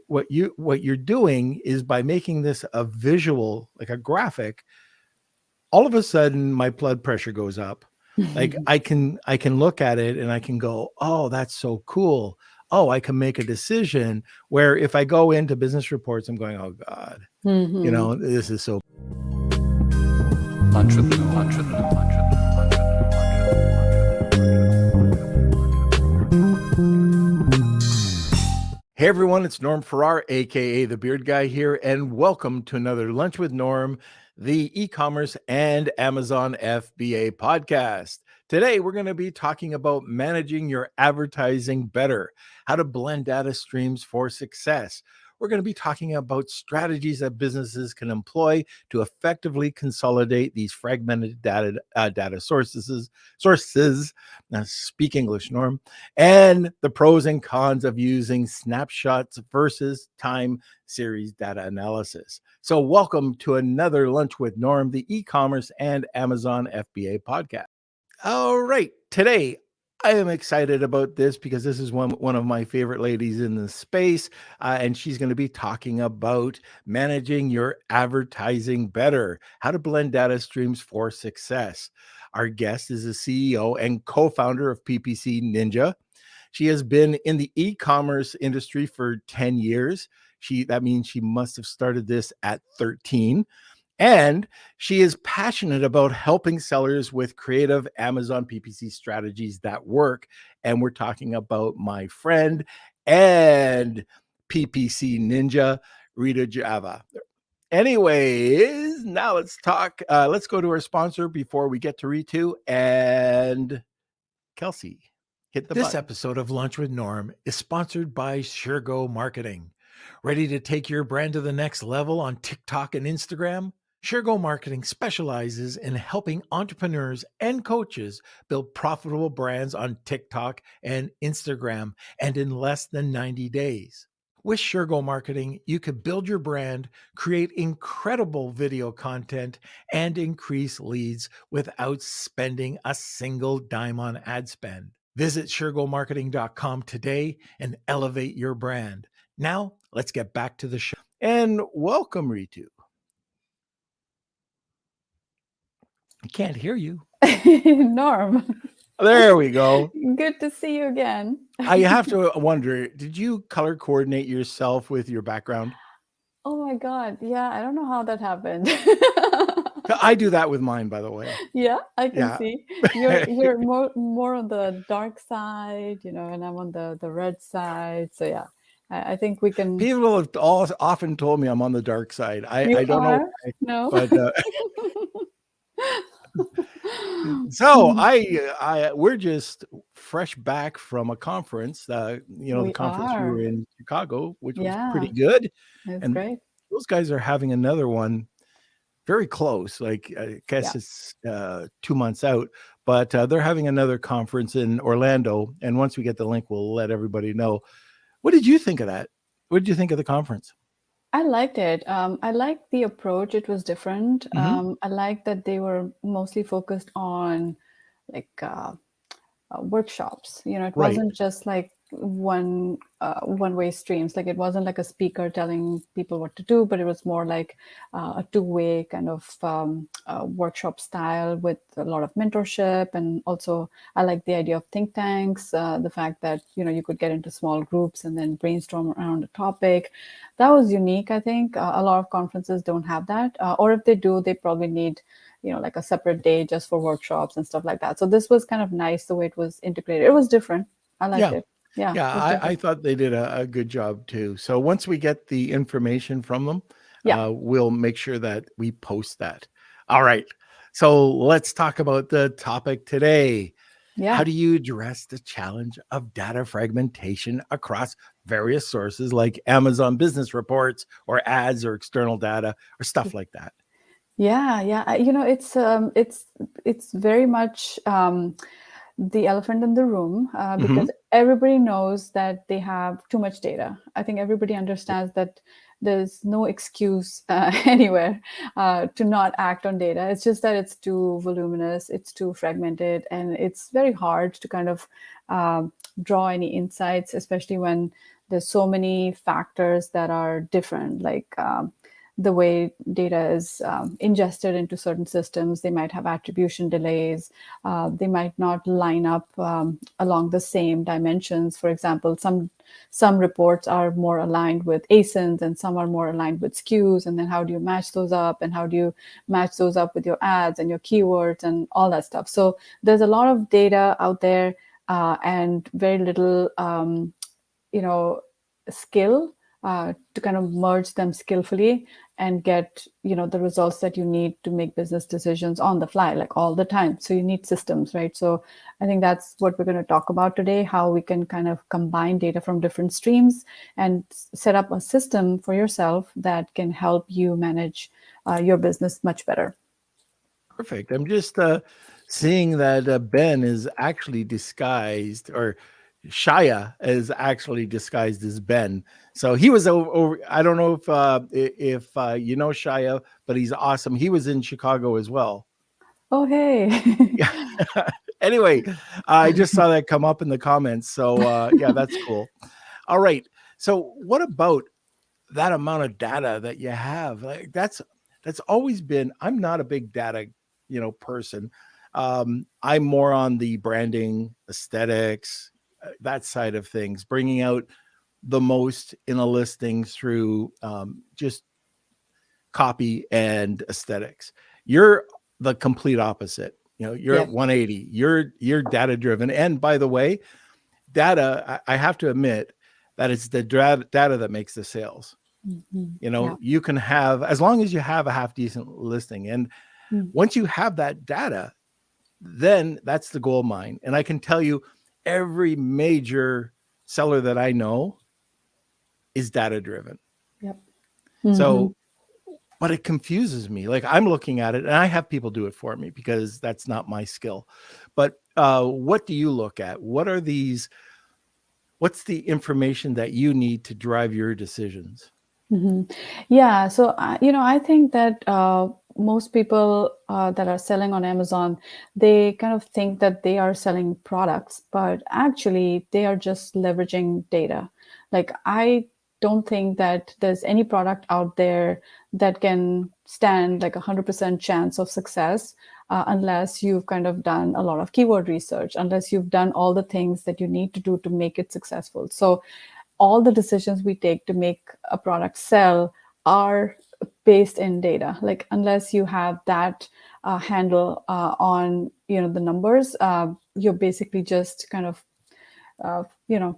what you're doing is by making this a visual, like a graphic, all of a sudden my blood pressure goes up. Like I can look at it and I can go, oh, that's so cool. Oh, I can make a decision. Where if I go into business reports, I'm going, oh God, this is so. Lunch with the lunch with the lunch with the lunch Hey everyone, it's Norm Farrar, aka the Beard Guy here, and welcome to another Lunch with Norm, the e-commerce and Amazon FBA podcast. Today we're going to be talking about managing your advertising better, how to blend data streams for success. We're going to be talking about strategies that businesses can employ to effectively consolidate these fragmented data sources. Now, speak English, Norm. And the pros and cons of using snapshots versus time series data analysis. So, welcome to another Lunch with Norm, the e-commerce and Amazon FBA podcast. All right, today I am excited about this because this is one of my favorite ladies in the space, and she's going to be talking about managing your advertising better, how to blend data streams for success. Our guest is the CEO and co-founder of PPC Ninja. She has been in the e-commerce industry for 10 years. That means she must have started this at 13. And she is passionate about helping sellers with creative Amazon PPC strategies that work. And we're talking about my friend and PPC Ninja, Ritu Java. Anyways, now let's talk. Let's go to our sponsor before we get to Ritu and Kelsey. Hit the button. This episode of Lunch with Norm is sponsored by SureGo Marketing. Ready to take your brand to the next level on TikTok and Instagram? SureGo Marketing specializes in helping entrepreneurs and coaches build profitable brands on TikTok and Instagram, and in less than 90 days. With SureGo Marketing, you could build your brand, create incredible video content, and increase leads without spending a single dime on ad spend. Visit SureGoMarketing.com today and elevate your brand. Now, let's get back to the show. And welcome, Ritu. I can't hear you. Norm. There we go. Good to see you again. I have to wonder, did you color coordinate yourself with your background? Oh my God. Yeah, I don't know how that happened. I do that with mine, by the way. Yeah, I can see. You're more on the dark side, and I'm on the red side. So yeah, I think we can. People have often told me I'm on the dark side. I don't know why, no, but so we're just fresh back from a conference. The conference we were in Chicago, which was pretty good. That's great. Those guys are having another one very close. Like I guess it's 2 months out, but they're having another conference in Orlando. And once we get the link, we'll let everybody know. What did you think of that? What did you think of the conference? I liked it. I liked the approach. It was different. I liked that they were mostly focused on like workshops. It wasn't just like one-way streams. Like it wasn't like a speaker telling people what to do, but it was more like a two-way kind of workshop style with a lot of mentorship. And also I like the idea of think tanks, the fact that you could get into small groups and then brainstorm around a topic. That was unique. I think a lot of conferences don't have that, or if they do, they probably need like a separate day just for workshops and stuff like that. So this was kind of nice the way it was integrated. It was different. I liked it. Yeah, I thought they did a good job too. So once we get the information from them, we'll make sure that we post that. All right. So let's talk about the topic today. Yeah. How do you address the challenge of data fragmentation across various sources like Amazon business reports or ads or external data or stuff like that? Yeah. It's very much the elephant in the room because everybody knows that they have too much data. I think everybody understands that there's no excuse anywhere to not act on data. It's just that it's too voluminous, it's too fragmented, and it's very hard to kind of draw any insights, especially when there's so many factors that are different, like the way data is ingested into certain systems. They might have attribution delays. They might not line up along the same dimensions. For example, some reports are more aligned with ASINs and some are more aligned with SKUs. And then how do you match those up? And how do you match those up with your ads and your keywords and all that stuff? So there's a lot of data out there and very little, skill to kind of merge them skillfully and get the results that you need to make business decisions on the fly, like all the time. So you need systems, right? So I think that's what we're going to talk about today, how we can kind of combine data from different streams and set up a system for yourself that can help you manage your business much better. Perfect. I'm just seeing that Ben is actually disguised, or Shia is actually disguised as Ben. So he was over. I don't know if you know Shia, but he's awesome. He was in Chicago as well. Oh, hey. Yeah. Anyway, I just saw that come up in the comments. So yeah, that's cool. All right. So what about that amount of data that you have? Like that's always been. I'm not a big data, person. I'm more on the branding, aesthetics, that side of things, bringing out the most in a listing through just copy and aesthetics. You're the complete opposite. You're Yeah. at 180. You're data driven. And by the way, data, I have to admit that it's the data that makes the sales. Yeah. You can have, as long as you have a half decent listing, and once you have that data, then that's the gold mine. And I can tell you, every major seller that I know is data driven. Yep. So, but it confuses me. Like, I'm looking at it and I have people do it for me because that's not my skill. But what do you look at? What's the information that you need to drive your decisions? Yeah, so I think that most people that are selling on Amazon, they kind of think that they are selling products, but actually they are just leveraging data. Like, I don't think that there's any product out there that can stand like 100% chance of success unless you've kind of done a lot of keyword research, unless you've done all the things that you need to do to make it successful. So all the decisions we take to make a product sell are based in data. Like, unless you have that handle on the numbers, you're basically just kind of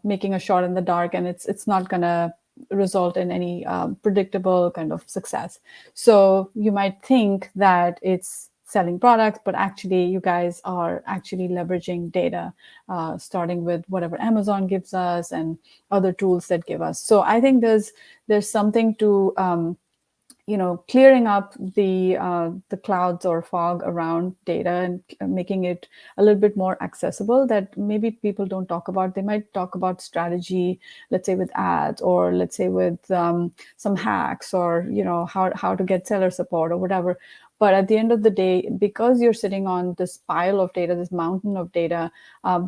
making a shot in the dark, and it's not gonna result in any predictable kind of success. So you might think that it's selling products, but actually you guys are actually leveraging data, starting with whatever Amazon gives us and other tools that give us. So I think there's something to clearing up the clouds or fog around data and making it a little bit more accessible, that maybe people don't talk about. They might talk about strategy, let's say with ads, or let's say with some hacks, or how to get seller support or whatever. But at the end of the day, because you're sitting on this pile of data, this mountain of data,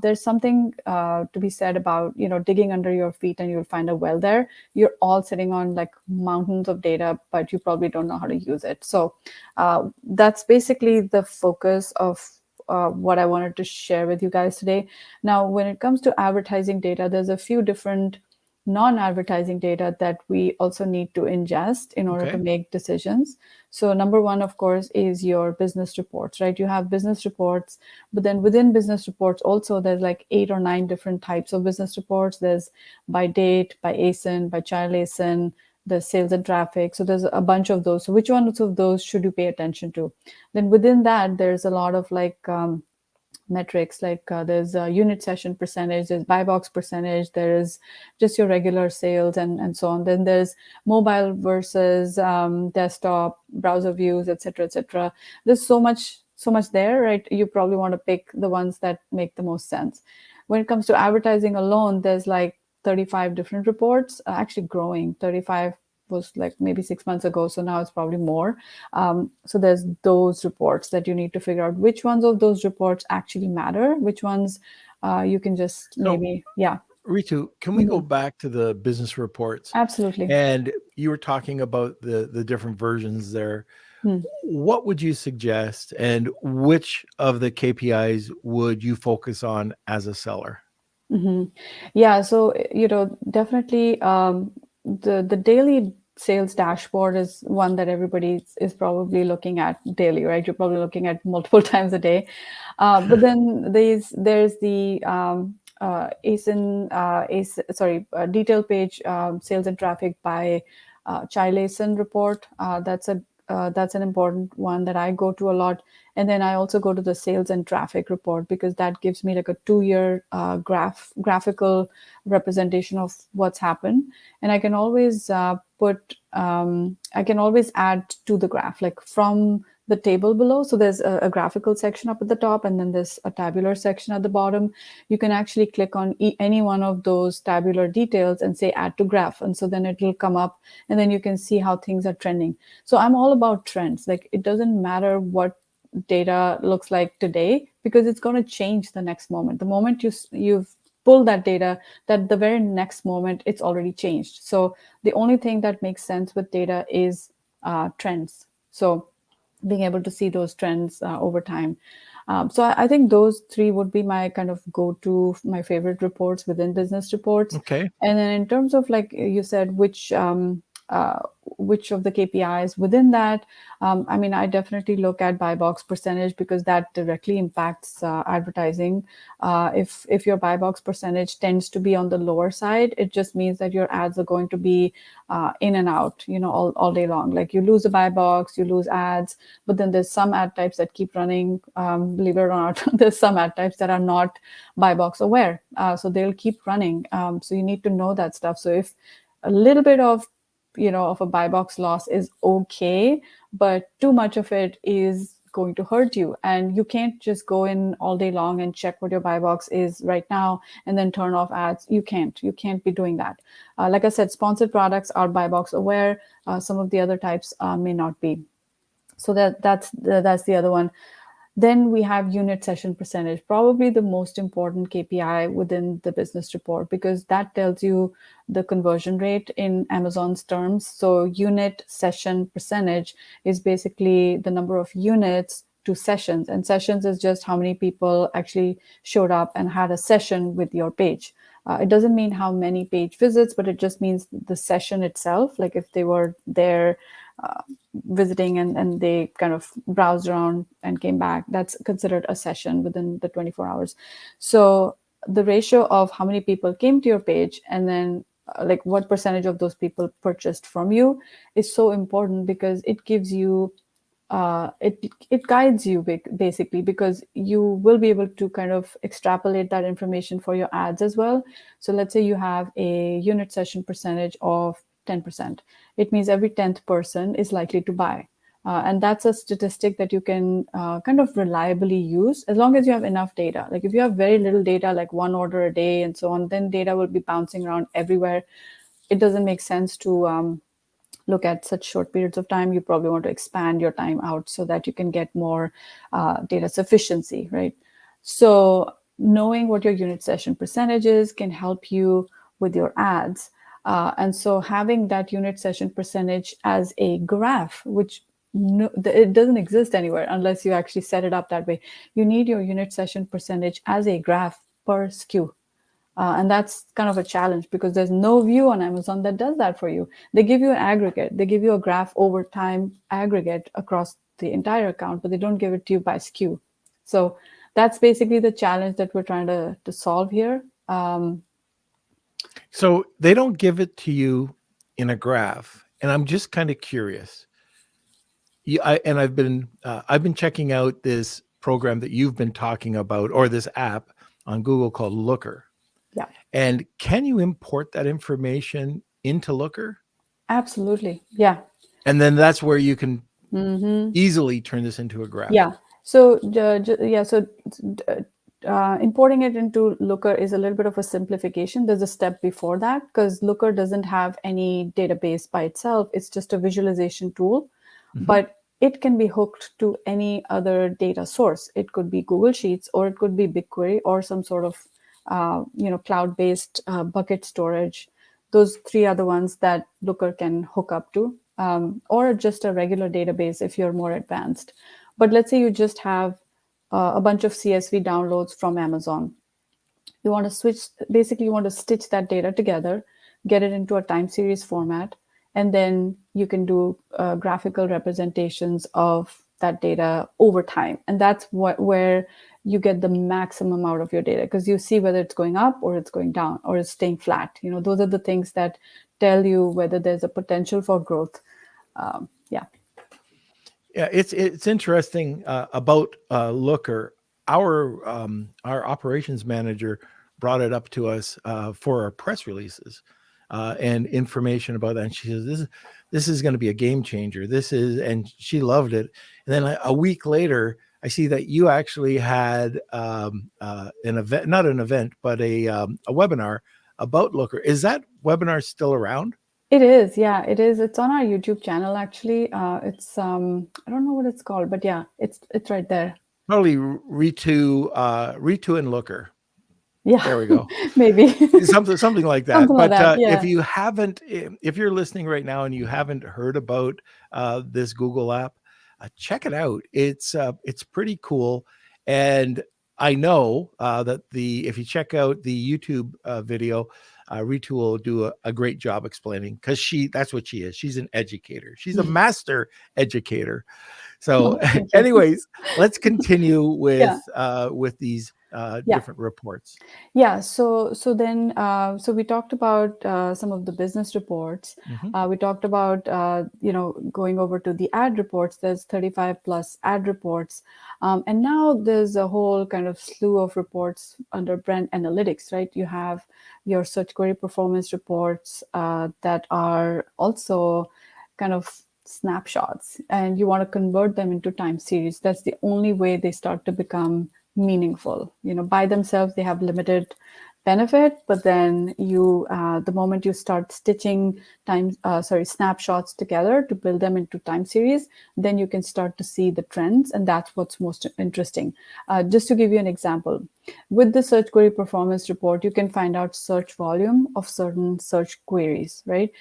there's something to be said about digging under your feet and you'll find a well there. You're all sitting on like mountains of data, but you probably don't know how to use it. So that's basically the focus of what I wanted to share with you guys today. Now, when it comes to advertising data, there's a few different non-advertising data that we also need to ingest in order to make decisions. So number one, of course, is your business reports, right? You have business reports, but then within business reports also, there's like 8 or 9 different types of business reports. There's by date, by ASIN, by child ASIN, the sales and traffic. So there's a bunch of those. So which ones of those should you pay attention to? Then within that, there's a lot of like metrics, like there's a unit session percentage, there's buy box percentage, there is just your regular sales, and so on. Then there's mobile versus desktop, browser views, etc., etc. There's so much there, right? You probably want to pick the ones that make the most sense. When it comes to advertising alone, there's like 35 different reports, actually growing. 35 was like maybe 6 months ago, so now it's probably more. So there's those reports that you need to figure out which ones of those reports actually matter, which ones you can just maybe, yeah. Ritu, can we go Mhm. back to the business reports? Absolutely. And you were talking about the different versions there. Hmm. What would you suggest, and which of the KPIs would you focus on as a seller? Hmm. Yeah, so definitely the daily sales dashboard is one that everybody is probably looking at daily, right? You're probably looking at multiple times a day. But then there's the detail page, sales and traffic by Chai Lason report. That's an important one that I go to a lot. And then I also go to the sales and traffic report because that gives me like a 2-year graphical representation of what's happened. And I can always add to the graph, like from the table below. So there's a graphical section up at the top, and then there's a tabular section at the bottom. You can actually click on any one of those tabular details and say add to graph. And so then it will come up, and then you can see how things are trending. So I'm all about trends. Like, it doesn't matter what data looks like today, because it's going to change the next moment. The moment you've pulled that data, that the very next moment it's already changed. So the only thing that makes sense with data is trends. So being able to see those trends over time. So I think those three would be my kind of go-to, my favorite reports within business reports. Okay. And then in terms of, like you said, which of the KPIs within that, I mean, I definitely look at buy box percentage because that directly impacts advertising. If your buy box percentage tends to be on the lower side, it just means that your ads are going to be in and out, all day long. Like, you lose a buy box, you lose ads, but then there's some ad types that keep running. Believe it or not, there's some ad types that are not buy box aware, so they'll keep running. So you need to know that stuff. So if a little bit of a buy box loss is okay, but too much of it is going to hurt you. And you can't just go in all day long and check what your buy box is right now and then turn off ads. You can't be doing that. Like I said, sponsored products are buy box aware. Some of the other types may not be. So that's the other one. Then we have unit session percentage, probably the most important KPI within the business report, because that tells you the conversion rate in Amazon's terms. So unit session percentage is basically the number of units to sessions, and sessions is just how many people actually showed up and had a session with your page. It doesn't mean how many page visits, but it just means the session itself. Like, if they were there visiting and they kind of browsed around and came back, that's considered a session within the 24 hours. So the ratio of how many people came to your page and then like what percentage of those people purchased from you is so important, because it gives you it guides you basically, because you will be able to kind of extrapolate that information for your ads as well. So let's say you have a unit session percentage of 10%. It means every 10th person is likely to buy. And that's a statistic that you can kind of reliably use as long as you have enough data. Like, if you have very little data, like one order a day and so on, then data will be bouncing around everywhere. It doesn't make sense to look at such short periods of time. You probably want to expand your time out so that you can get more data sufficiency, right? So knowing what your unit session percentage is can help you with your ads. And so having that unit session percentage as a graph, which no, it doesn't exist anywhere unless you actually set it up that way. You need your unit session percentage as a graph per SKU. And that's kind of a challenge because there's no view on Amazon that does that for you. They give you an aggregate, they give you a graph over time aggregate across the entire account, but they don't give it to you by SKU. So that's basically the challenge that we're trying to solve here. So they don't give it to you in a graph, and I'm just kind of curious. I've been checking out this program that you've been talking about, or this app on Google called Looker. Yeah, And can you import that information into Looker? absolutely. Yeah. And then that's where you can Hmm. easily turn this into a graph. Yeah. So importing it into Looker is a little bit of a simplification. There's a step before that because Looker doesn't have any database by itself. It's just a visualization tool, Mhm. but it can be hooked to any other data source. It could be Google Sheets, or it could be BigQuery, or some sort of cloud-based bucket storage. Those three are the ones that Looker can hook up to, or just a regular database if you're more advanced. But let's say you just have a bunch of CSV downloads from Amazon. You want to basically you want to stitch that data together, get it into a time series format, and then you can do graphical representations of that data over time. And that's where you get the maximum out of your data, because you see whether it's going up or it's going down or it's staying flat. Those are the things that tell you whether there's a potential for growth. Yeah. Yeah, it's interesting about Looker. Our operations manager brought it up to us for our press releases and information about that. And she says, "This is going to be a game changer. And she loved it." And then a week later, I see that you actually had an event, not an event, but a webinar about Looker. Is that webinar still around? It is, yeah, it is. It's on our YouTube channel, actually. It's I don't know what it's called, but yeah, it's right there. Probably Ritu and Looker. Yeah, There we go. maybe something like that. something like But that. Yeah. if you're listening right now and you haven't heard about this Google app, check it out. It's pretty cool, and I know that if you check out the YouTube video, Ritu will do a great job explaining, because that's what she is. She's an educator. She's a master educator. So, anyways, let's continue with these different reports. Yeah. So then we talked about some of the business reports. We talked about going over to the ad reports. There's 35 plus ad reports, and now there's a whole kind of slew of reports under brand analytics. Right? You have your search query performance reports that are also kind of snapshots, and you want to convert them into time series. That's the only way they start to become meaningful. By themselves they have limited benefit, but then the moment you start stitching snapshots together to build them into time series, then you can start to see the trends, and that's what's most interesting. Just to give you an example, with the search query performance report, you can find out search volume of certain search queries, right?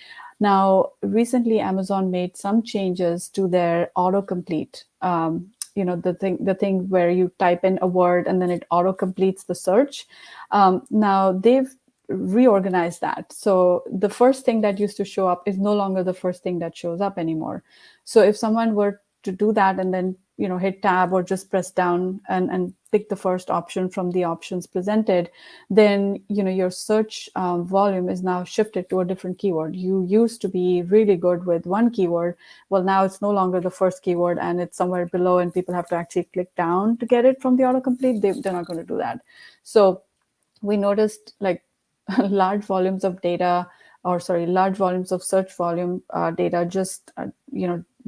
Now, recently Amazon made some changes to their autocomplete. The thing where you type in a word and then it auto completes the search. Now they've reorganized that. So the first thing that used to show up is no longer the first thing that shows up anymore. So if someone were to do that and then hit tab or just press down and pick the first option from the options presented, then your search volume is now shifted to a different keyword. You used to be really good with one keyword. Well, now it's no longer the first keyword and it's somewhere below, and people have to actually click down to get it from the autocomplete. They're not going to do that. So we noticed large volumes of search volume data just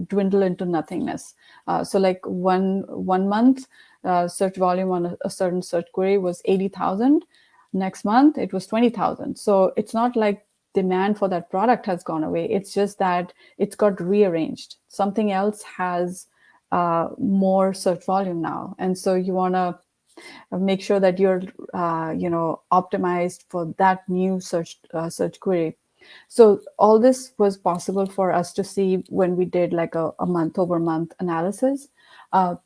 dwindle into nothingness. So one month, search volume on a certain search query was 80,000. Next month it was 20,000. So it's not like demand for that product has gone away. It's just that it's got rearranged. Something else has more search volume now, and so you want to make sure that you're optimized for that new search query. So all this was possible for us to see when we did a month over month analysis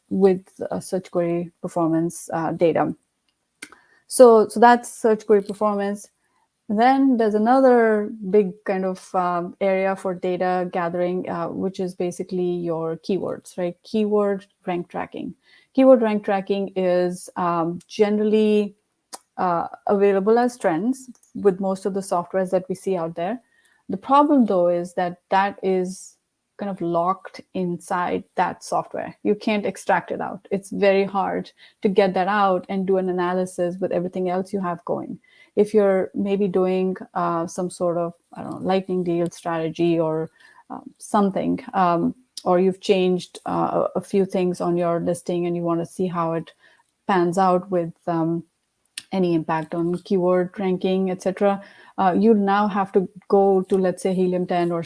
with search query performance data. So that's search query performance. Then there's another big kind of area for data gathering, which is basically your keywords, right? Keyword rank tracking. Keyword rank tracking is generally available as trends with most of the softwares that we see out there. The problem, though, is that is kind of locked inside that software. You can't extract it out. It's very hard to get that out and do an analysis with everything else you have going. If you're maybe doing some sort of, lightning deal strategy or something, or you've changed a few things on your listing and you want to see how it pans out with any impact on keyword ranking, etc. You now have to go to, let's say, Helium 10 or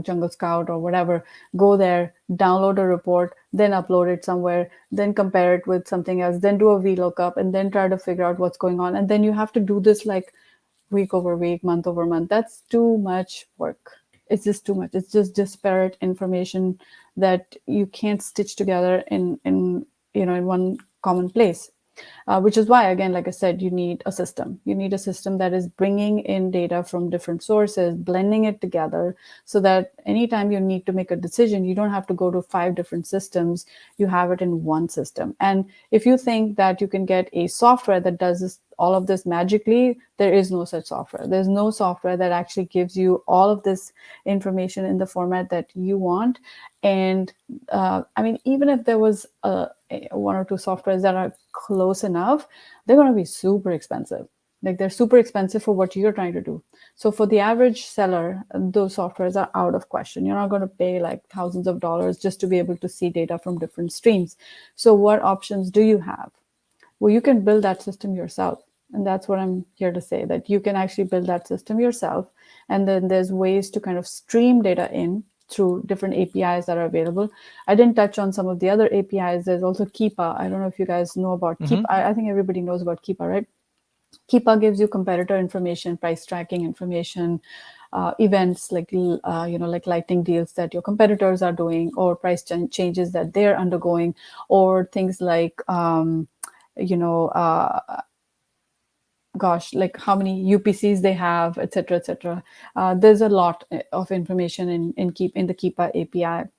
Jungle Scout or whatever, go there, download a report, then upload it somewhere, then compare it with something else, then do a VLOOKUP, and then try to figure out what's going on. And then you have to do this like week over week, month over month. That's too much work. It's just too much. It's just disparate information that you can't stitch together in one common place. Which is why, again, like I said, you need a system. You need a system that is bringing in data from different sources, blending it together, so that anytime you need to make a decision, you don't have to go to 5 different systems. You have it in one system. And if you think that you can get a software that does all of this magically, there is no such software. There's no software that actually gives you all of this information in the format that you want. And I mean, even if there was one or two softwares that are close enough, they're going to be super expensive. Like they're super expensive for what you're trying to do. So for the average seller, those softwares are out of question. You're not going to pay like thousands of dollars just to be able to see data from different streams. So what options do you have? Well, you can build that system yourself. And that's what I'm here to say, that you can actually build that system yourself. And then there's ways to kind of stream data in through different APIs that are available. I didn't touch on some of the other APIs. There's also Keepa. I don't know if you guys know about Keepa. I think everybody knows about Keepa, right? Keepa gives you competitor information, price tracking information, events like like lightning deals that your competitors are doing, or price changes that they're undergoing, or things like like how many UPCs they have, etc., etc. There's a lot of information in the Keepa API.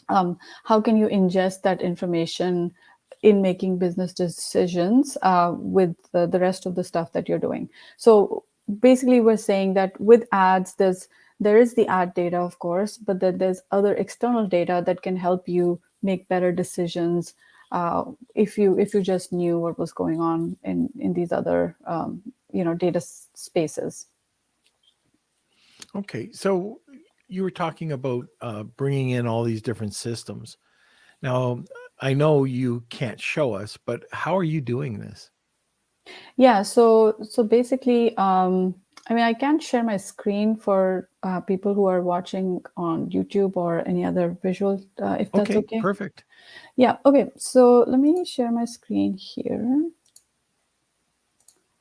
How can you ingest that information in making business decisions with the rest of the stuff that you're doing? So basically, we're saying that with ads, there is the ad data, of course, but then there's other external data that can help you make better decisions if you just knew what was going on in these other data spaces. Okay, so you were talking about bringing in all these different systems. Now, I know you can't show us, but how are you doing this? Yeah, so basically, I mean, I can't share my screen for people who are watching on YouTube or any other visual, if that's Okay, okay. perfect. Yeah, okay. So let me share my screen here.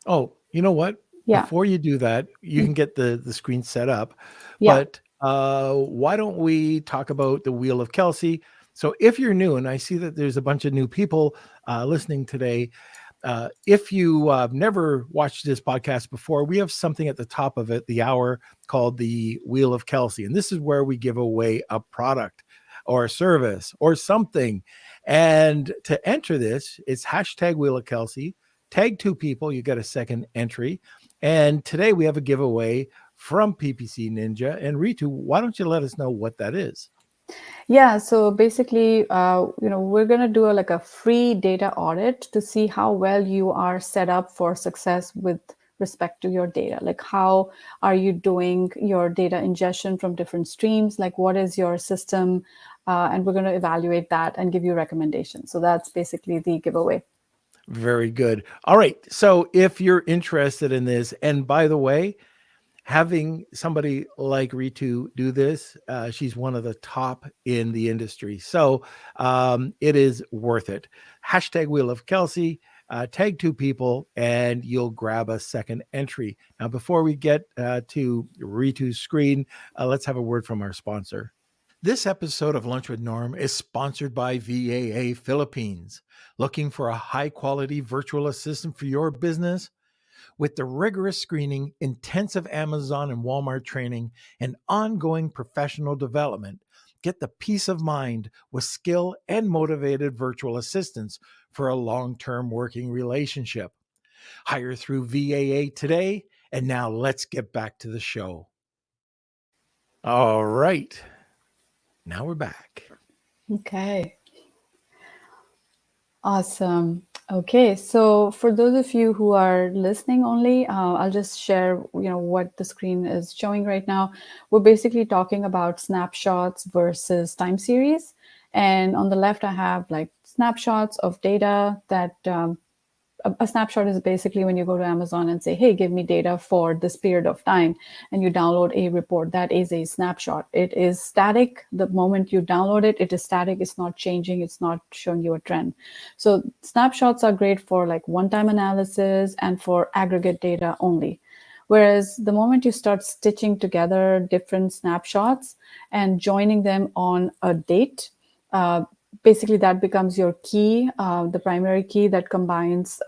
Oh, you know what? Yeah, Before you do that, you can get the screen set up, yeah. but why don't we talk about the Wheel of Kelsey? So if you're new, and I see that there's a bunch of new people listening today, if you never watched this podcast before, we have something at the top of it, the hour, called the Wheel of Kelsey. And this is where we give away a product or a service or something. And to enter this, it's hashtag Wheel of Kelsey. Tag 2 people, you get a second entry. And today we have a giveaway from PPC Ninja. And Ritu, why don't you let us know what that is? Yeah, so basically, we're going to do like a free data audit to see how well you are set up for success with respect to your data. Like, how are you doing your data ingestion from different streams? Like, what is your system? And we're going to evaluate that and give you recommendations. So that's basically the giveaway. Very good. All right. So if you're interested in this, and by the way, having somebody like Ritu do this, she's one of the top in the industry. So it is worth it. Hashtag Wheel of Kelsey, tag 2 people, and you'll grab a second entry. Now, before we get to Ritu's screen, let's have a word from our sponsor. This episode of Lunch with Norm is sponsored by VAA Philippines. Looking for a high-quality virtual assistant for your business? With the rigorous screening, intensive Amazon and Walmart training, and ongoing professional development, get the peace of mind with skill and motivated virtual assistants for a long-term working relationship. Hire through VAA today, and now let's get back to the show. All right. Now we're back. Okay. Awesome. Okay, so for those of you who are listening only, I'll just share, what the screen is showing right now. We're basically talking about snapshots versus time series, and on the left, I have like snapshots of data that a snapshot is basically when you go to Amazon and say, hey, give me data for this period of time, and you download a report. That is a snapshot. It is static. The moment you download it, it is static. It's not changing. It's not showing you a trend. So snapshots are great for like one-time analysis and for aggregate data only. Whereas the moment you start stitching together different snapshots and joining them on a date, basically that becomes your key, the primary key that combines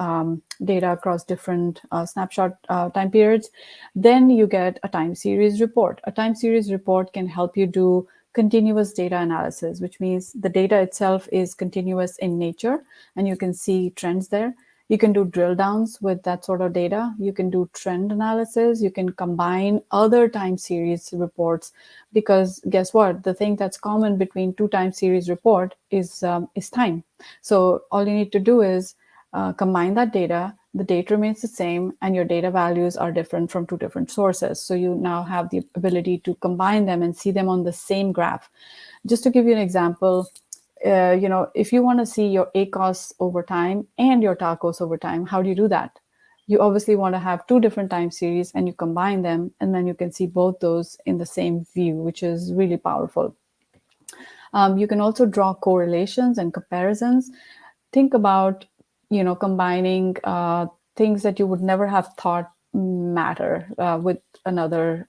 data across different snapshot time periods. Then you get a time series report. A time series report can help you do continuous data analysis, which means the data itself is continuous in nature and you can see trends there. You can do drill downs with that sort of data. You can do trend analysis. You can combine other time series reports, because guess what? The thing that's common between two time series report is time. So all you need to do is combine that data. The date remains the same, and your data values are different from two different sources. So you now have the ability to combine them and see them on the same graph. Just to give you an example, if you want to see your ACOS over time and your TACOS over time, how do you do that? You obviously want to have two different time series and you combine them, and then you can see both those in the same view, which is really powerful. You can also draw correlations and comparisons. Think about, combining things that you would never have thought matter with another,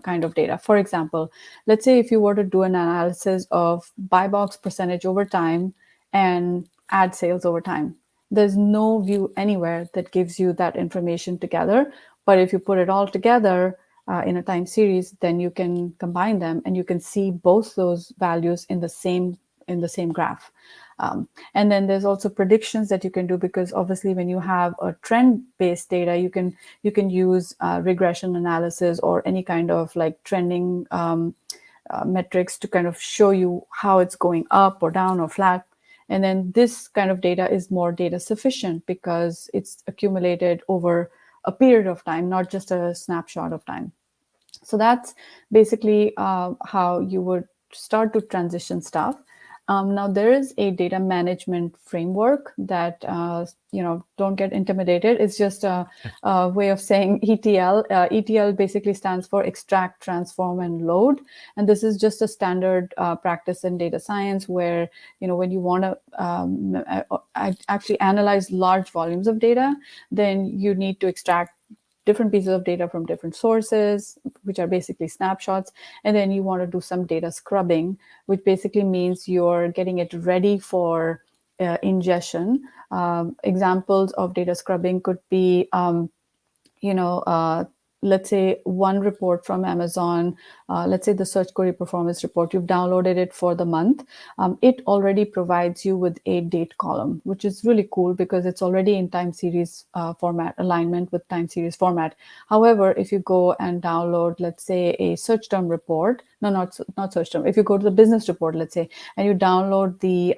kind of data. For example, let's say if you were to do an analysis of buy box percentage over time and ad sales over time, there's no view anywhere that gives you that information together. But if you put it all together in a time series, then you can combine them and you can see both those values in the same graph. And then there's also predictions that you can do, because obviously when you have a trend-based data, you can use regression analysis or any kind of like trending metrics to kind of show you how it's going up or down or flat. And then this kind of data is more data sufficient because it's accumulated over a period of time, not just a snapshot of time. So that's basically how you would start to transition stuff. Now there is a data management framework that, don't get intimidated. It's just a way of saying ETL. ETL basically stands for extract, transform, and load. And this is just a standard practice in data science where, when you want to actually analyze large volumes of data, then you need to extract different pieces of data from different sources, which are basically snapshots. And then you want to do some data scrubbing, which basically means you're getting it ready for ingestion. Examples of data scrubbing could be, let's say one report from Amazon, let's say the search query performance report, you've downloaded it for the month. It already provides you with a date column, which is really cool because it's already in time series format, alignment with time series format. However, if you go and download, let's say a search term report, no, not search term. If you go to the business report, let's say, and you download the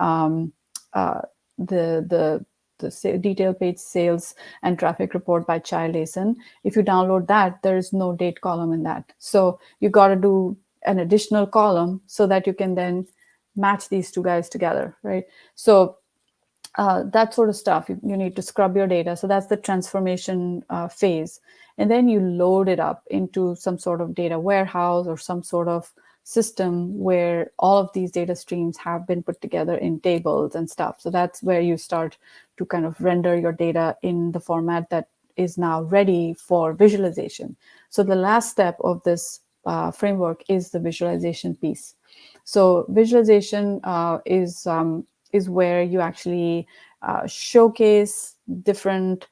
detail page sales and traffic report by Child ASIN. If you download that, there is no date column in that. So you got to do an additional column so that you can then match these two guys together, right? So that sort of stuff, you need to scrub your data. So that's the transformation phase. And then you load it up into some sort of data warehouse or some sort of system where all of these data streams have been put together in tables and stuff. So that's where you start to kind of render your data in the format that is now ready for visualization. So the last step of this framework is the visualization piece. So visualization is where you actually showcase different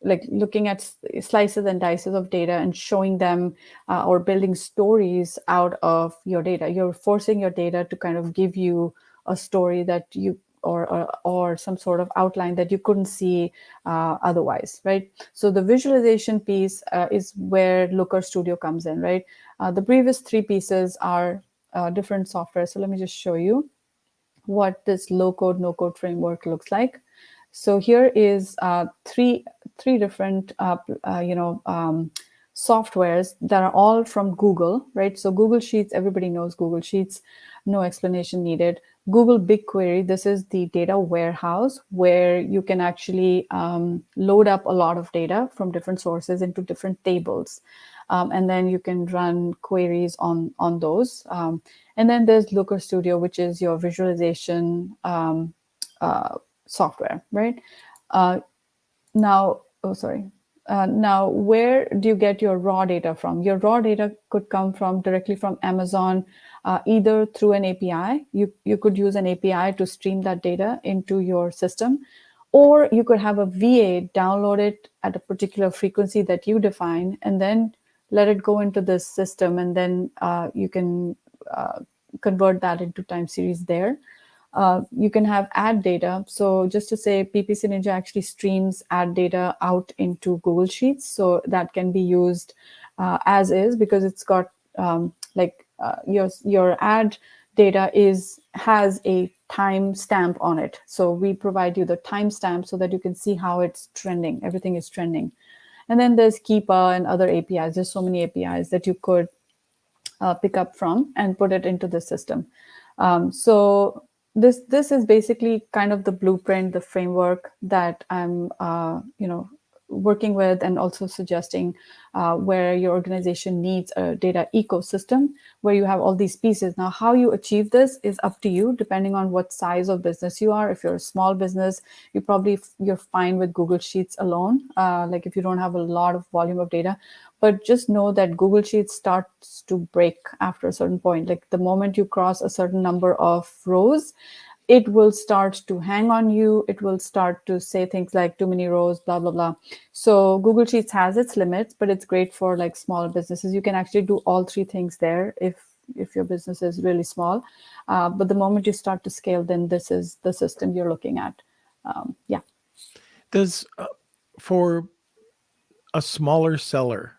like looking at slices and dices of data and showing them or building stories out of your data. You're forcing your data to kind of give you a story that you or some sort of outline that you couldn't see otherwise, right? So the visualization piece is where Looker Studio comes in, right? The previous three pieces are different software. So let me just show you what this low-code, no-code framework looks like. So here is three different softwares that are all from Google, right? So Google Sheets, everybody knows Google Sheets, no explanation needed. Google BigQuery, this is the data warehouse where you can actually load up a lot of data from different sources into different tables. And then you can run queries on those. And then there's Looker Studio, which is your visualization software, right? Now, oh, sorry. Now, where do you get your raw data from? Your raw data could come from directly from Amazon, either through an API. You could use an API to stream that data into your system, or you could have a VA download it at a particular frequency that you define, and then let it go into this system, and then you can convert that into time series there. You can have ad data. So just to say, PPC Ninja actually streams ad data out into Google Sheets. So that can be used as is, because it's got your ad data has a time stamp on it. So we provide you the timestamp so that you can see how it's trending. Everything is trending. And then there's Keepa and other APIs. There's so many APIs that you could pick up from and put it into the system. So this is basically kind of the blueprint, the framework that I'm working with, and also suggesting where your organization needs a data ecosystem where you have all these pieces. Now, how you achieve this is up to you, depending on what size of business you are. If you're a small business, you're fine with Google Sheets alone, like if you don't have a lot of volume of data. But just know that Google Sheets starts to break after a certain point. Like the moment you cross a certain number of rows, it will start to hang on you. It will start to say things like too many rows, blah, blah, blah. So Google Sheets has its limits, but it's great for like smaller businesses. You can actually do all three things there if your business is really small. But the moment you start to scale, then this is the system you're looking at. Yeah. Does for a smaller seller,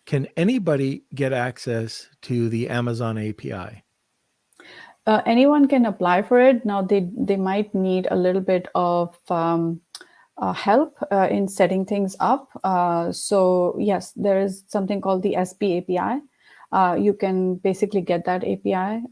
can anybody get access to the Amazon API? Anyone can apply for it. Now, they might need a little bit of help in setting things up. So yes, there is something called the SP API. You can basically get that API.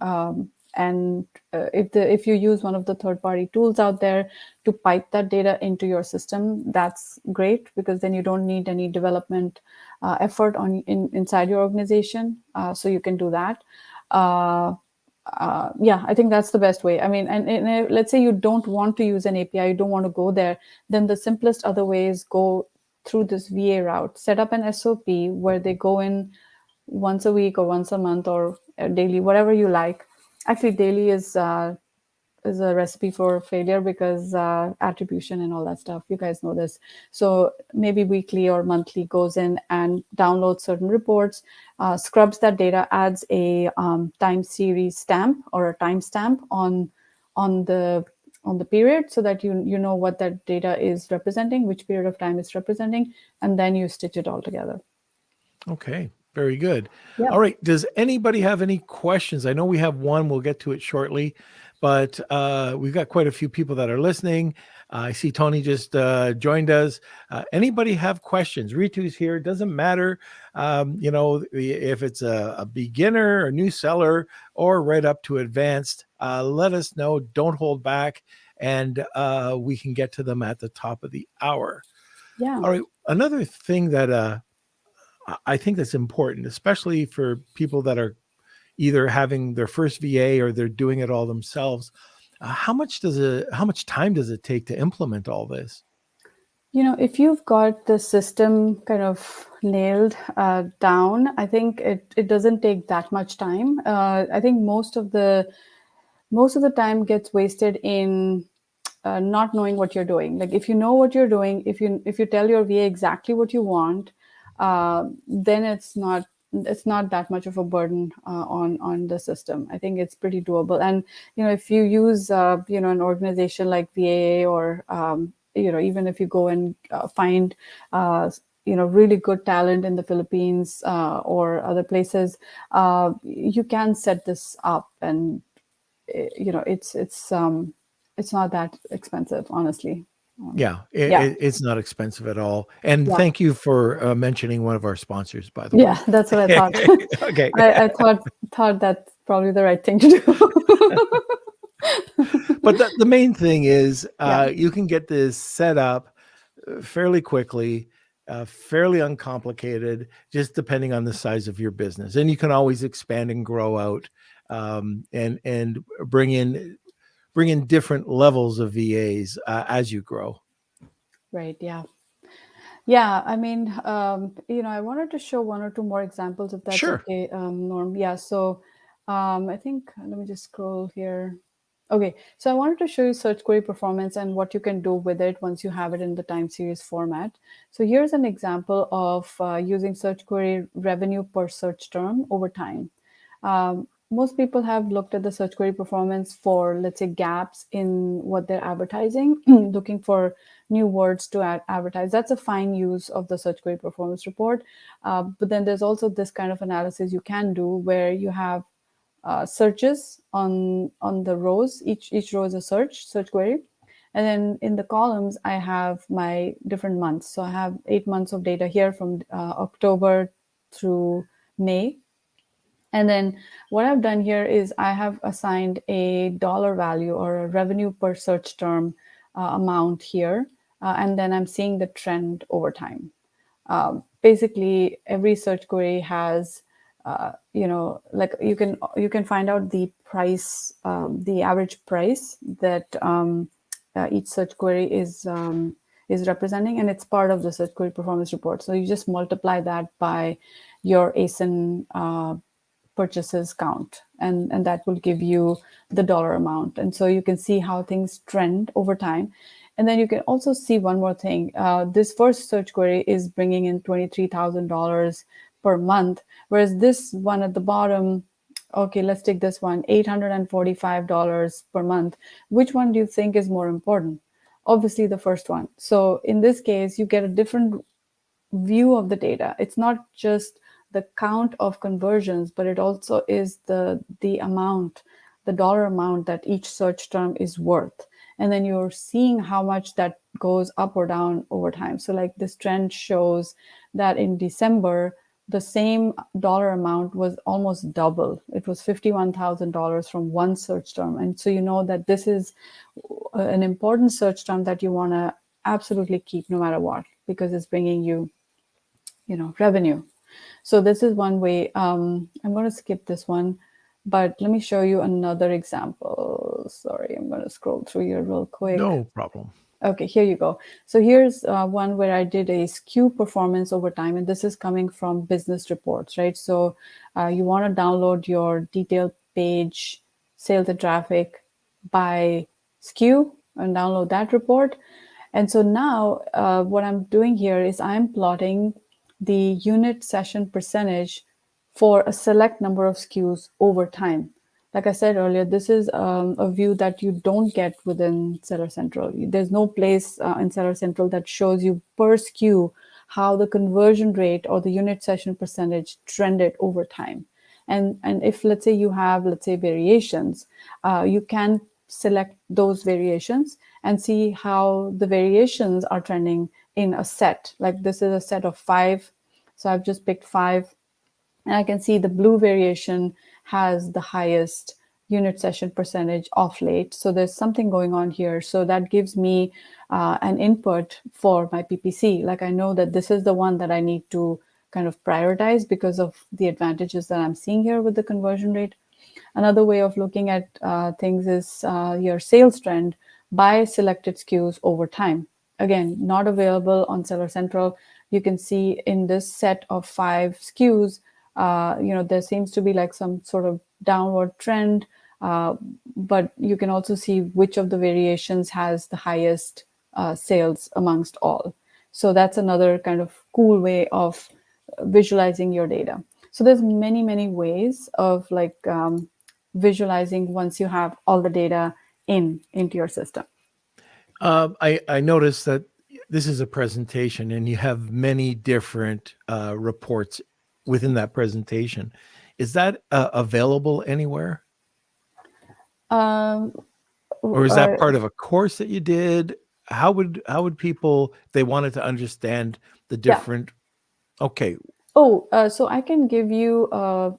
And if you use one of the third-party tools out there to pipe that data into your system, that's great, because then you don't need any development effort inside your organization. So you can do that. I think that's the best way. I mean, and let's say you don't want to use an API, you don't want to go there, then the simplest other way is go through this VA route. Set up an SOP where they go in once a week or once a month or daily, whatever you like. Actually, daily is a recipe for failure, because attribution and all that stuff, you guys know this. So maybe weekly or monthly goes in and downloads certain reports, scrubs that data, adds a time series stamp or a timestamp on the period, so that you know what that data is representing, which period of time it's representing, and then you stitch it all together. Okay, very good. Yeah. All right. Does anybody have any questions? I know we have one. We'll get to it shortly, but we've got quite a few people that are listening. I see Tony just joined us. Anybody have questions? Ritu's here. Doesn't matter, if it's a beginner, a new seller, or right up to advanced. Let us know. Don't hold back, and we can get to them at the top of the hour. Yeah. All right. Another thing that I think that's important, especially for people that are either having their first VA or they're doing it all themselves. How much time does it take to implement all this? If you've got the system kind of nailed down, I think it doesn't take that much time. I think most of the time gets wasted in not knowing what you're doing. Like if you know what you're doing, if you tell your VA exactly what you want, then it's not that much of a burden on the system. I think it's pretty doable. And if you use an organization like VA, or even if you go and find really good talent in the Philippines or other places, you can set this up, and it's not that expensive, honestly. It's not expensive at all. And thank you for mentioning one of our sponsors, by the way. Yeah, that's what I thought. Okay. I thought that's probably the right thing to do. But the main thing is Yeah. you can get this set up fairly quickly, fairly uncomplicated, just depending on the size of your business. And you can always expand and grow out, and bring in different levels of VAs as you grow. Right. Yeah. Yeah, I mean, I wanted to show one or two more examples if that's Sure. okay, Norm. Yeah, so I think let me just scroll here. Okay, so I wanted to show you search query performance and what you can do with it once you have it in the time series format. So here's an example of using search query revenue per search term over time. Most people have looked at the search query performance for, let's say, gaps in what they're advertising, looking for new words to advertise. That's a fine use of the search query performance report. But then there's also this kind of analysis you can do where you have searches on the rows. Each row is a search query, and then in the columns I have my different months. So I have 8 months of data here from October through May. And then what I've done here is I have assigned a dollar value or a revenue per search term amount here. And then I'm seeing the trend over time. Basically, every search query has, like you can find out the price, the average price that each search query is representing, and it's part of the search query performance report. So you just multiply that by your ASIN purchases count, and that will give you the dollar amount. And so you can see how things trend over time. And then you can also see one more thing. This first search query is bringing in $23,000 per month, whereas this one at the bottom, okay, let's take this one, $845 per month. Which one do you think is more important? Obviously the first one. So in this case, you get a different view of the data. It's not just the count of conversions, but it also is the amount, the dollar amount that each search term is worth. And then you're seeing how much that goes up or down over time. So like this trend shows that in December, the same dollar amount was almost double. It was $51,000 from one search term. And so you know that this is an important search term that you want to absolutely keep no matter what, because it's bringing you revenue. So this is one way. I'm going to skip this one, but let me show you another example. Sorry, I'm going to scroll through here real quick. No problem. Okay, here you go. So here's one where I did a SKU performance over time, and this is coming from business reports, right? So you want to download your detailed page, sales and traffic by SKU, and download that report. And so now what I'm doing here is I'm plotting the unit session percentage for a select number of SKUs over time. Like I said earlier, this is a view that you don't get within Seller Central. There's no place in Seller Central that shows you per SKU how the conversion rate or the unit session percentage trended over time. And if, let's say, you have, let's say, variations, you can select those variations and see how the variations are trending in a set. Like this is a set of 5. So I've just picked 5, and I can see the blue variation has the highest unit session percentage off late. So there's something going on here. So that gives me an input for my PPC. Like I know that this is the one that I need to kind of prioritize because of the advantages that I'm seeing here with the conversion rate. Another way of looking at things is your sales trend by selected SKUs over time. Again, not available on Seller Central. You can see in this set of 5 SKUs, there seems to be like some sort of downward trend, but you can also see which of the variations has the highest sales amongst all. So that's another kind of cool way of visualizing your data. So there's many ways of like visualizing once you have all the data into your system. I noticed that this is a presentation, and you have many different reports within that presentation. Is that available anywhere, Um, or is that uh, part of a course that you did? How would people, if they wanted to understand the yeah. different? Okay, Oh, so I can give you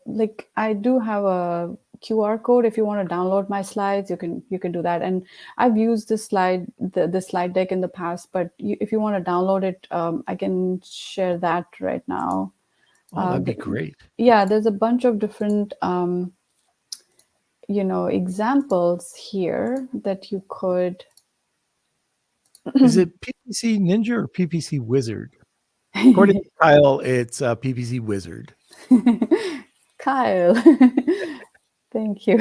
like I do have a QR code. If you want to download my slides, you can do that. And I've used the slide deck in the past, but if you want to download it, I can share that right now. Oh, that'd be The, great. yeah, there's a bunch of different examples here that you could. Is it PPC Ninja or PPC Wizard? According to Kyle, it's PPC Wizard. Kyle, thank you.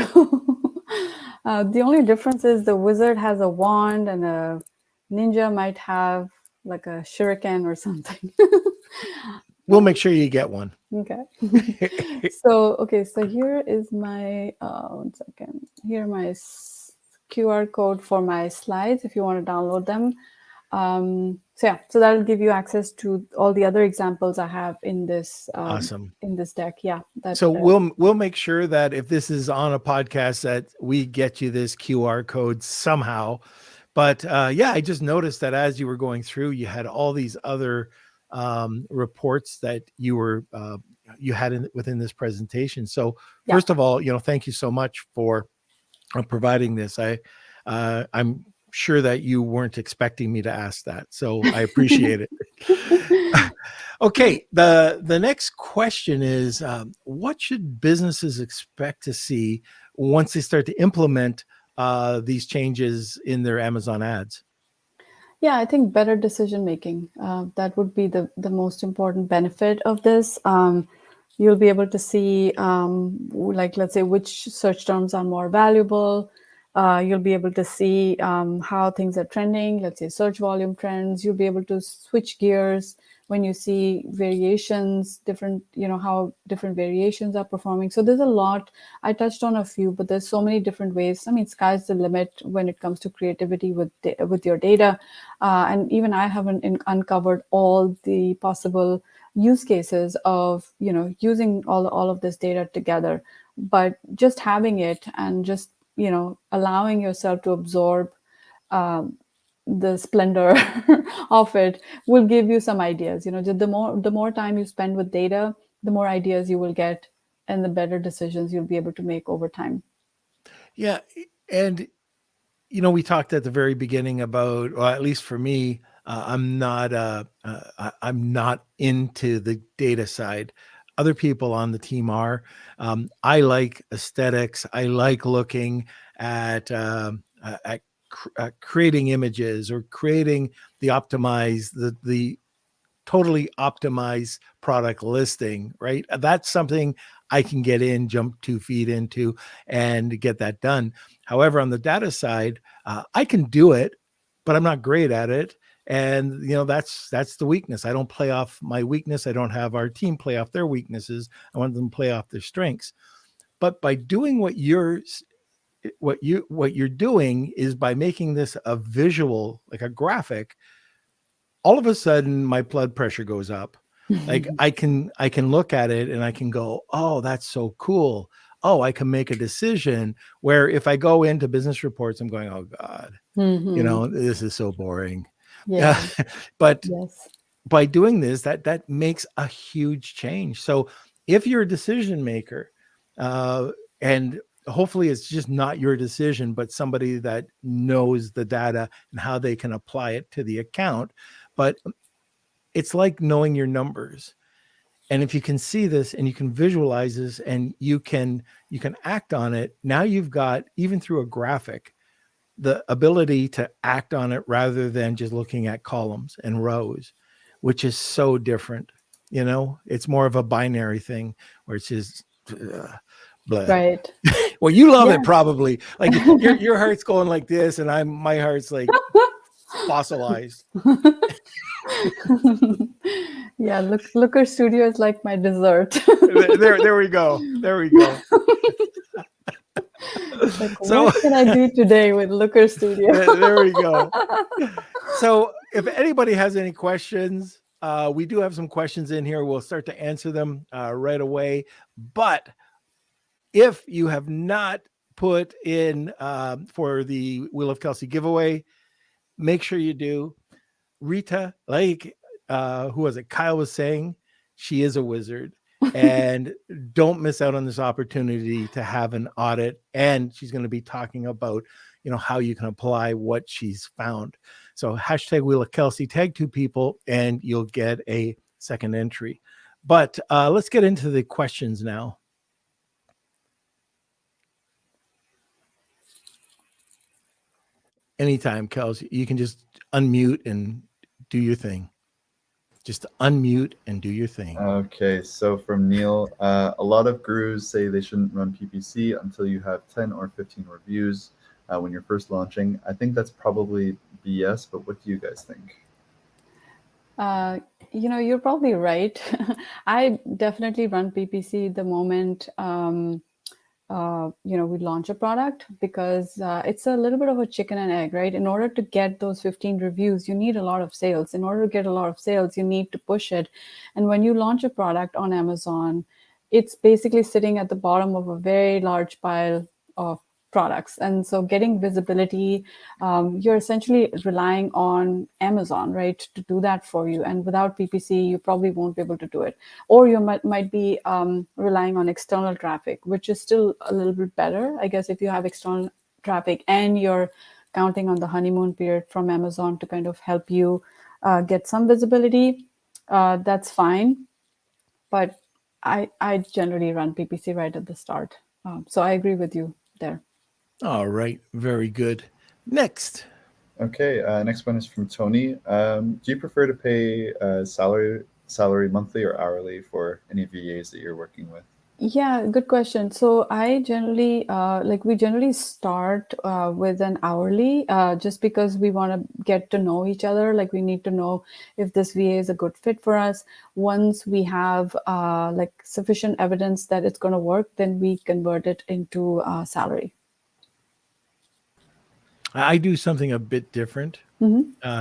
The only difference is the wizard has a wand and a ninja might have like a shuriken or something. We'll make sure you get one. Okay. So here is my, 1 second. Here are my QR code for my slides if you want to download them. So that'll give you access to all the other examples I have in this Awesome. in this deck. Yeah. So we'll make sure that if this is on a podcast that we get you this QR code somehow. But yeah, I just noticed that as you were going through, you had all these other reports that you had within this presentation. So first of all, thank you so much for providing this. I'm sure that you weren't expecting me to ask that, so I appreciate it. Okay, the next question is, what should businesses expect to see once they start to implement these changes in their Amazon ads? Yeah, I think better decision making. That would be the most important benefit of this. You'll be able to see, like, let's say, which search terms are more valuable. You'll be able to see how things are trending, let's say search volume trends. You'll be able to switch gears when you see variations, how different variations are performing. So there's a lot. I touched on a few, but there's so many different ways. I mean, sky's the limit when it comes to creativity with your data. And even I haven't uncovered all the possible use cases of using all of this data together, but just having it and just allowing yourself to absorb the splendor of it will give you some ideas. The more time you spend with data, the more ideas you will get and the better decisions you'll be able to make over time. Yeah, and we talked at the very beginning about, or at least for me, I'm not into the data side. Other people on the team are. I like aesthetics. I like looking at creating images or creating the totally optimized product listing, right? That's something I can jump 2 feet into and get that done. However, on the data side, I can do it, but I'm not great at it. And that's the weakness. I don't play off my weakness. I don't have our team play off their weaknesses. I want them to play off their strengths. But by doing what you're doing is by making this a visual, like a graphic, all of a sudden my blood pressure goes up. Like I can look at it and I can go, oh, that's so cool. Oh, I can make a decision, where if I go into business reports, I'm going, oh God, this is so boring. Yeah. But Yes. by doing this, that makes a huge change. So if you're a decision maker, and hopefully it's just not your decision, but somebody that knows the data and how they can apply it to the account. But it's like knowing your numbers. And if you can see this and you can visualize this and you can act on it, now you've got, even through a graphic, the ability to act on it rather than just looking at columns and rows, which is so different. It's more of a binary thing where it's just blah. Right. Well, you love it probably. Like your heart's going like this, and my heart's like fossilized. Yeah, Looker Studio is like my dessert. There we go. Like, so, what can I do today with Looker Studio? There we go. So if anybody has any questions, we do have some questions in here. We'll start to answer them right away. But if you have not put in for the Wheel of Kelsey giveaway, make sure you do. Rita, like who was it? Kyle was saying, she is a wizard. And don't miss out on this opportunity to have an audit. And she's going to be talking about, how you can apply what she's found. So hashtag Wheel of Kelsey, tag 2 people, and you'll get a second entry. But let's get into the questions now. Anytime, Kelsey, you can just unmute and do your thing. Just unmute and do your thing. Okay, so from Neil, a lot of gurus say they shouldn't run PPC until you have 10 or 15 reviews when you're first launching. I think that's probably BS, but what do you guys think? You're probably right. I definitely run PPC the moment we launch a product, because it's a little bit of a chicken and egg, right? In order to get those 15 reviews, you need a lot of sales. In order to get a lot of sales, you need to push it. And when you launch a product on Amazon, it's basically sitting at the bottom of a very large pile of products. And so getting visibility, you're essentially relying on Amazon, right, to do that for you. And without PPC, you probably won't be able to do it. Or you might be relying on external traffic, which is still a little bit better, I guess, if you have external traffic and you're counting on the honeymoon period from Amazon to kind of help you get some visibility. That's fine. But I generally run PPC right at the start. So I agree with you there. All right. Very good. Next. Okay, next one is from Tony. Do you prefer to pay salary monthly or hourly for any VAs that you're working with? Yeah, good question. So I generally, we generally start with an hourly, just because we want to get to know each other. Like we need to know if this VA is a good fit for us. Once we have sufficient evidence that it's going to work, then we convert it into salary. I do something a bit different.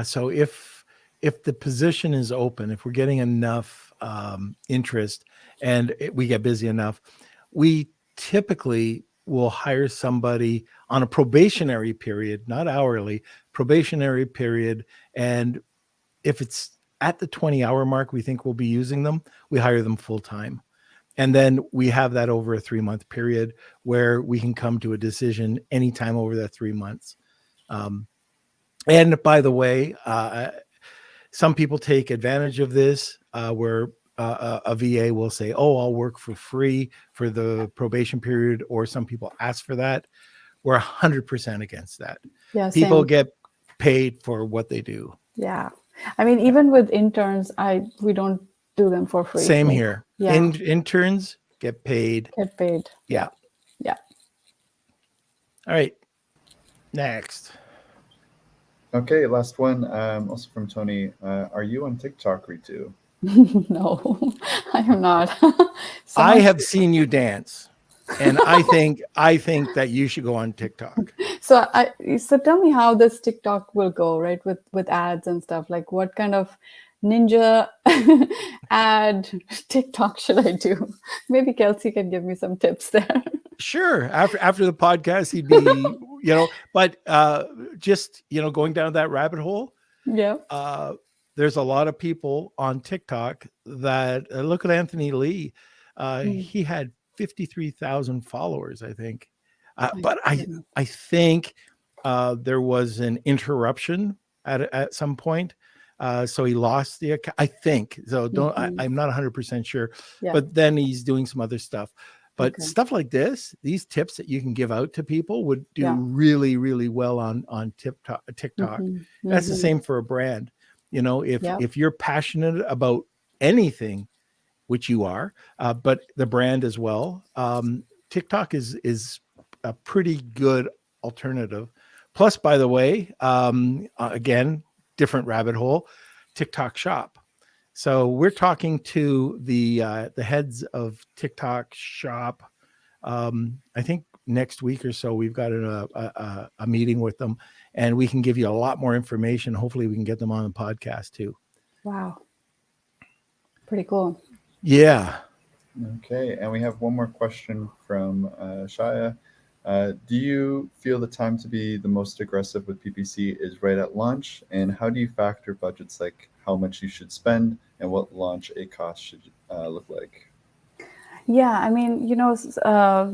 So if the position is open, if we're getting enough interest and we get busy enough, we typically will hire somebody on a probationary period, not hourly, probationary period. And if it's at the 20-hour mark, we think we'll be using them, we hire them full time. And then we have that over a 3-month period where we can come to a decision anytime over that 3 months. And by the way, some people take advantage of this where a VA will say, oh, I'll work for free for the probation period, or some people ask for that. We're 100% against that. Yeah, people same. get paid for what they do. Yeah. I mean, even with interns, we don't do them for free. Same here. Yeah. Interns get paid. Get paid. Yeah. Yeah. All right. Next. Okay, last one, also from Tony. Are you on TikTok, Ritu? No, I am not. I have seen you dance, and I think that you should go on TikTok. So tell me how this TikTok will go, right? With ads and stuff. Like, what kind of ninja ad TikTok should I do? Maybe Kelsey can give me some tips there. Sure. After the podcast, he'd be, but just, going down that rabbit hole. Yeah. There's a lot of people on TikTok that look at Anthony Lee. He had 53,000 followers, I think. But I think there was an interruption at some point. So he lost the account, I think. So I'm not 100% sure. Yeah. But then he's doing some other stuff. But stuff like this, these tips that you can give out to people would do really, really well on TikTok. That's the same for a brand. If you're passionate about anything, which you are, but the brand as well, TikTok is a pretty good alternative. Plus, by the way, again, different rabbit hole, TikTok Shop. So we're talking to the heads of TikTok Shop. I think next week or so we've got a meeting with them, and we can give you a lot more information. Hopefully, we can get them on the podcast too. Wow, pretty cool. Yeah. Okay, and we have one more question from Shaya. Do you feel the time to be the most aggressive with PPC is right at launch? And how do you factor budgets like how much you should spend and what launch a cost should look like? Yeah, I mean,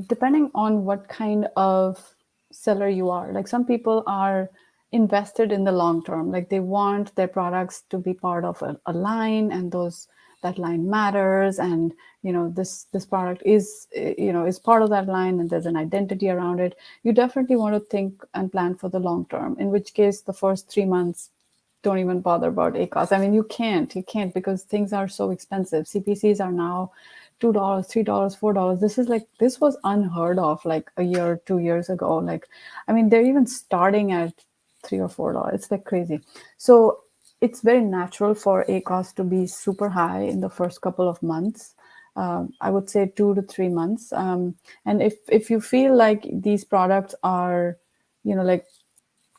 depending on what kind of seller you are, like some people are invested in the long term, like they want their products to be part of a line, and that line matters, and this product is part of that line, and there's an identity around it. You definitely want to think and plan for the long term. In which case, the first 3 months, don't even bother about ACOS. I mean, you can't because things are so expensive. CPCs are now $2, $3, $4. This was unheard of like a year, 2 years ago. Like, I mean, they're even starting at $3 or $4. It's like crazy. So it's very natural for ACOS to be super high in the first couple of months. I would say 2 to 3 months. And if you feel like these products are, like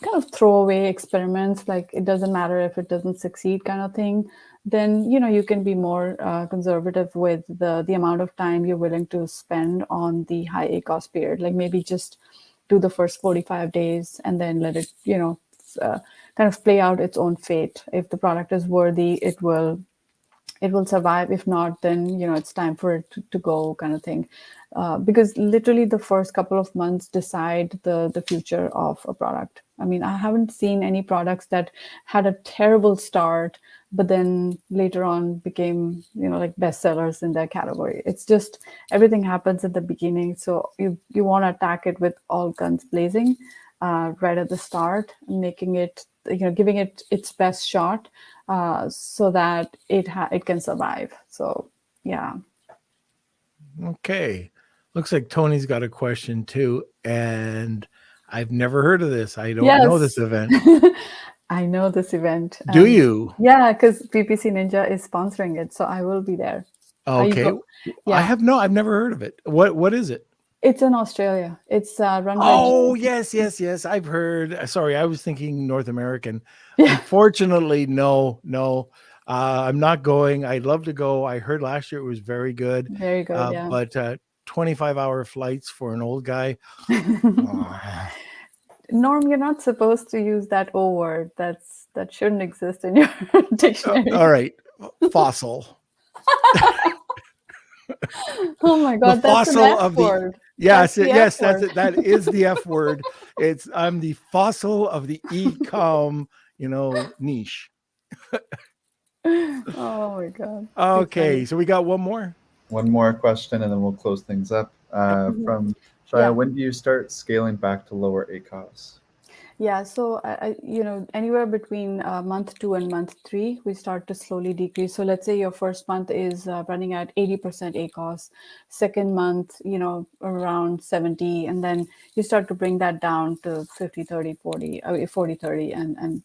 kind of throwaway experiments, like it doesn't matter if it doesn't succeed kind of thing, then you can be more conservative with the amount of time you're willing to spend on the high ACOS period. Like maybe just do the first 45 days and then let it uh, kind of play out its own fate. If the product is worthy, it will survive. If not, then it's time for it to go, kind of thing. Because literally the first couple of months decide the future of a product. I mean, I haven't seen any products that had a terrible start but then later on became like bestsellers in their category. It's just everything happens at the beginning, so you want to attack it with all guns blazing right at the start, making it, giving it its best shot, so that it can survive. So yeah. Okay. Looks like Tony's got a question too. And I've never heard of this. I don't know this Yes. event. I know this event. Do you? Yeah, because PPC Ninja is sponsoring it, so I will be there. Are you Okay. go? Yeah, I've never heard of it. What is it? it's in Australia. It's run by Oh, yes. I've heard. Sorry, I was thinking North American. yeah, Unfortunately, no. I'm not going. I'd love to go. I heard last year it was very good. very good. Yeah. But 25-hour flights for an old guy. Ah. Norm, you're not supposed to use that O word. That shouldn't exist in your dictionary. All right. Fossil. Oh my The God, that's an fossil F of the word. That's yes, the F yes, that's word. it. That is the F word. I'm the fossil of the e-com, niche. Oh my God, too Okay, funny. so we got one more. One more question, and then we'll close things up. Mhm. From Yeah. Shaya, when do you start scaling back to lower ACOS? Yeah, so anywhere between month 2 and month 3, we start to slowly decrease. So let's say your first month is running at 80% ACOS, second month, around 70, and then you start to bring that down to 50, 30, 40, 40, 30, and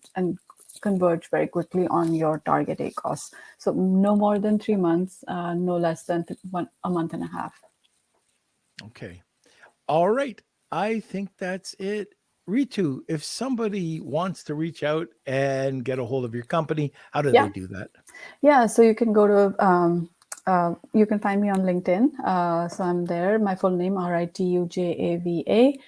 converge very quickly on your target ACOS. So no more than 3 months, no less than a month and a half. Okay. All right. I think that's it. Ritu, if somebody wants to reach out and get a hold of your company, how do they Yeah. do that? Yeah, so you can go to, you can find me on LinkedIn. So I'm there, my full name, Ritujava.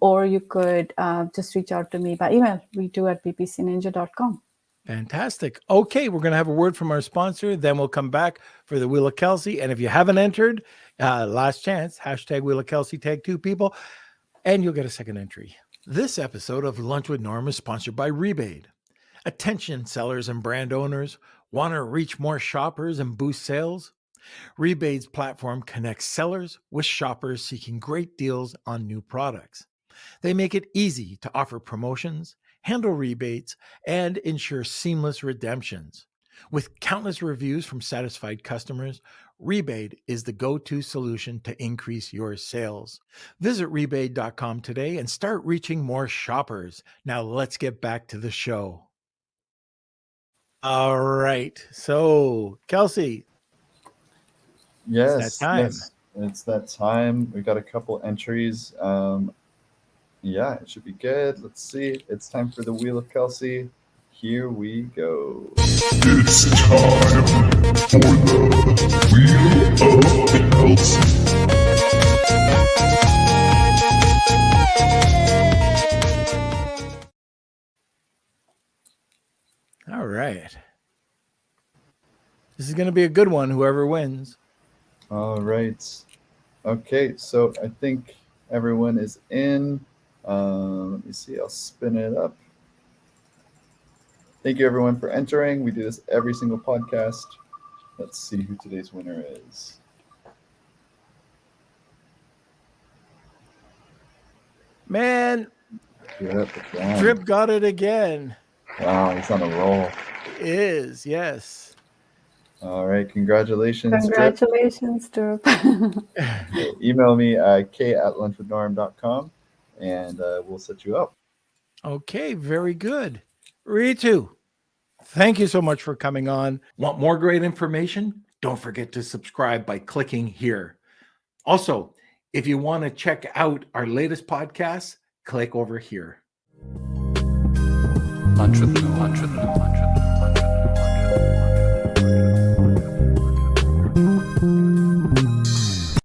Or you could just reach out to me by email, ritu@ppcninja.com. Fantastic. Okay, we're going to have a word from our sponsor. Then we'll come back for the Wheel of Kelsey. And if you haven't entered, last chance, hashtag Wheel of Kelsey, tag 2 people, and you'll get a second entry. This episode of Lunch with Norm is sponsored by Rebate. Attention sellers and brand owners, want to reach more shoppers and boost sales? Rebate's platform connects sellers with shoppers seeking great deals on new products. They make it easy to offer promotions, handle rebates, and ensure seamless redemptions. With countless reviews from satisfied customers, Rebate is the go-to solution to increase your sales. Visit rebate.com today and start reaching more shoppers. Now let's get back to the show. All right. So, Kelsey, it's that Yes, time. yes, it's that time. We got a couple entries. Yeah, it should be good. Let's see. It's time for the Wheel of Kelsey. Here we go. It's time for the Wheel of Kelsey. All right. This is going to be a good one, whoever wins. All right. Okay, so I think everyone is in. Let me see, I'll spin it up. Thank you everyone for entering. We do this every single podcast. Let's see who today's winner is. Man, Drip again. Drip got it again. Wow, he's on a roll. Is, yes. All right, congratulations, Drip. Congratulations, Drip. Email me at k@lunchwithnorm.com and we'll set you up. Okay, very good. Ritu, thank you so much for coming on. Want more great information? Don't forget to subscribe by clicking here. Also, if you want to check out our latest podcasts, click over here. Lunch with Norm.